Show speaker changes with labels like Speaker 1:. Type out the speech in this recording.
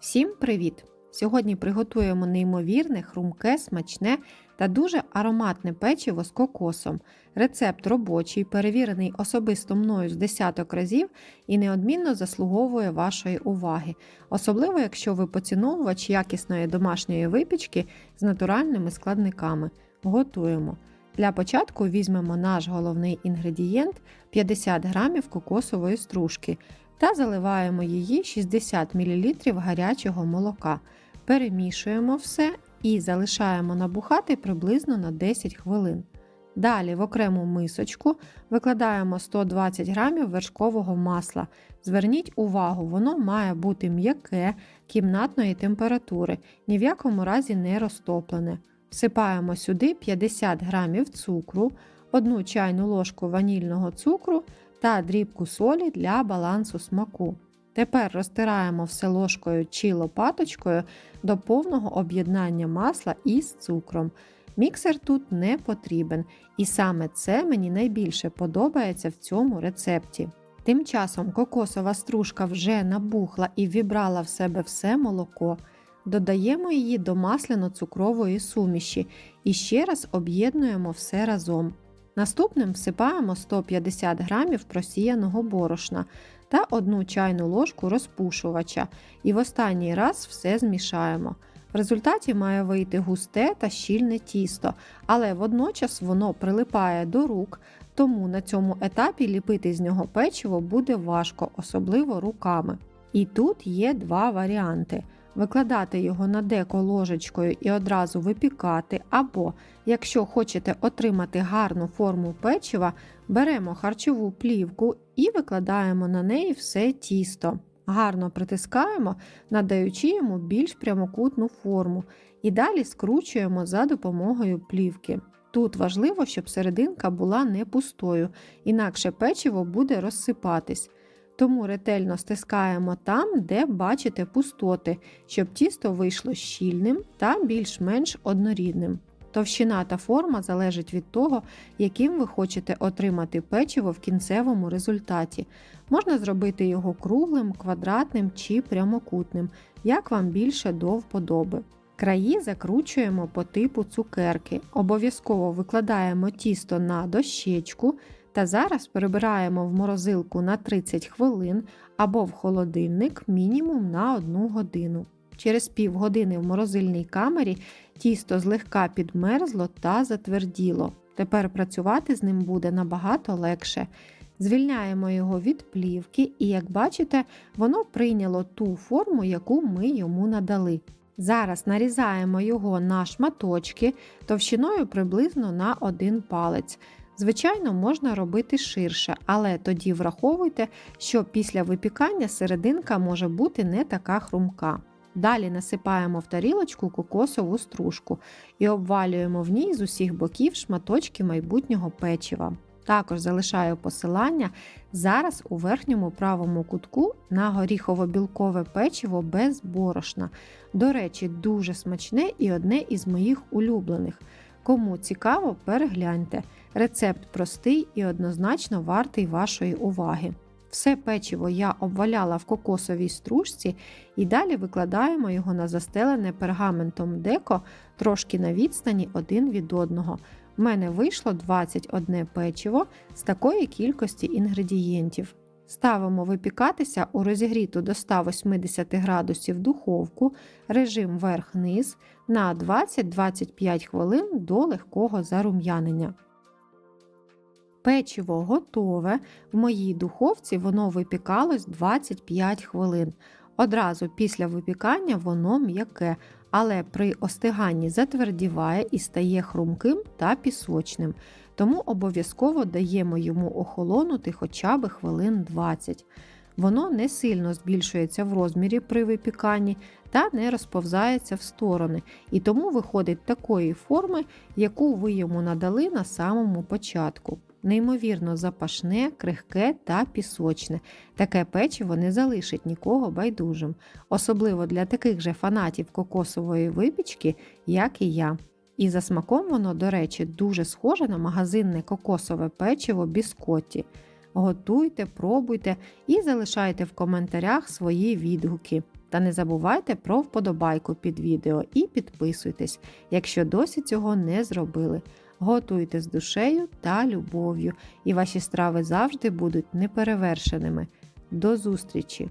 Speaker 1: Всім привіт! Сьогодні приготуємо неймовірне, хрумке, смачне та дуже ароматне печиво з кокосом. Рецепт робочий, перевірений особисто мною з десяток разів і неодмінно заслуговує вашої уваги. Особливо, якщо ви поціновувач якісної домашньої випічки з натуральними складниками. Готуємо. Для початку візьмемо наш головний інгредієнт 50 г кокосової стружки та заливаємо її 60 мл гарячого молока. Перемішуємо все і залишаємо набухати приблизно на 10 хвилин. Далі в окрему мисочку викладаємо 120 г вершкового масла. Зверніть увагу, воно має бути м'яке, кімнатної температури, ні в якому разі не розтоплене. Всипаємо сюди 50 г цукру, 1 чайну ложку ванільного цукру та дрібку солі для балансу смаку. Тепер розтираємо все ложкою чи лопаточкою до повного об'єднання масла із цукром. Міксер тут не потрібен, і саме це мені найбільше подобається в цьому рецепті. Тим часом кокосова стружка вже набухла і вібрала в себе все молоко. Додаємо її до масляно-цукрової суміші і ще раз об'єднуємо все разом. Наступним всипаємо 150 г просіяного борошна та 1 чайну ложку розпушувача і в останній раз все змішаємо. В результаті має вийти густе та щільне тісто, але водночас воно прилипає до рук, тому на цьому етапі ліпити з нього печиво буде важко, особливо руками. І тут є два варіанти. Викладати його на деко ложечкою і одразу випікати, або, якщо хочете отримати гарну форму печива, беремо харчову плівку і викладаємо на неї все тісто. Гарно притискаємо, надаючи йому більш прямокутну форму, і далі скручуємо за допомогою плівки. Тут важливо, щоб серединка була не пустою, інакше печиво буде розсипатись. Тому ретельно стискаємо там, де бачите пустоти, щоб тісто вийшло щільним та більш-менш однорідним. Товщина та форма залежить від того, яким ви хочете отримати печиво в кінцевому результаті. Можна зробити його круглим, квадратним чи прямокутним, як вам більше до вподоби. Краї закручуємо по типу цукерки. Обов'язково викладаємо тісто на дощечку та зараз перебираємо в морозилку на 30 хвилин або в холодильник мінімум на 1 годину. Через півгодини в морозильній камері тісто злегка підмерзло та затверділо. Тепер працювати з ним буде набагато легше. Звільняємо його від плівки і, як бачите, воно прийняло ту форму, яку ми йому надали. Зараз нарізаємо його на шматочки товщиною приблизно на 1 палець. Звичайно, можна робити ширше, але тоді враховуйте, що після випікання серединка може бути не така хрумка. Далі насипаємо в тарілочку кокосову стружку і обвалюємо в ній з усіх боків шматочки майбутнього печива. Також залишаю посилання зараз у верхньому правому кутку на горіхово-білкове печиво без борошна. До речі, дуже смачне і одне із моїх улюблених. Кому цікаво, перегляньте. Рецепт простий і однозначно вартий вашої уваги. Все печиво я обваляла в кокосовій стружці і далі викладаємо його на застелене пергаментом деко трошки на відстані один від одного. В мене вийшло 21 печиво з такої кількості інгредієнтів. Ставимо випікатися у розігріту до 180 градусів духовку, режим верх-низ на 20-25 хвилин до легкого зарум'янення. Печиво готове, в моїй духовці воно випікалось 25 хвилин. Одразу після випікання воно м'яке, але при остиганні затвердіває і стає хрумким та пісочним. Тому обов'язково даємо йому охолонути хоча б хвилин 20. Воно не сильно збільшується в розмірі при випіканні та не розповзається в сторони, і тому виходить такої форми, яку ви йому надали на самому початку. Неймовірно запашне, крихке та пісочне. Таке печиво не залишить нікого байдужим, особливо для таких же фанатів кокосової випічки, як і я. І за смаком воно, до речі, дуже схоже на магазинне кокосове печиво біскотті. Готуйте, пробуйте і залишайте в коментарях свої відгуки. Та не забувайте про вподобайку під відео і підписуйтесь, якщо досі цього не зробили. Готуйте з душею та любов'ю, і ваші страви завжди будуть неперевершеними. До зустрічі!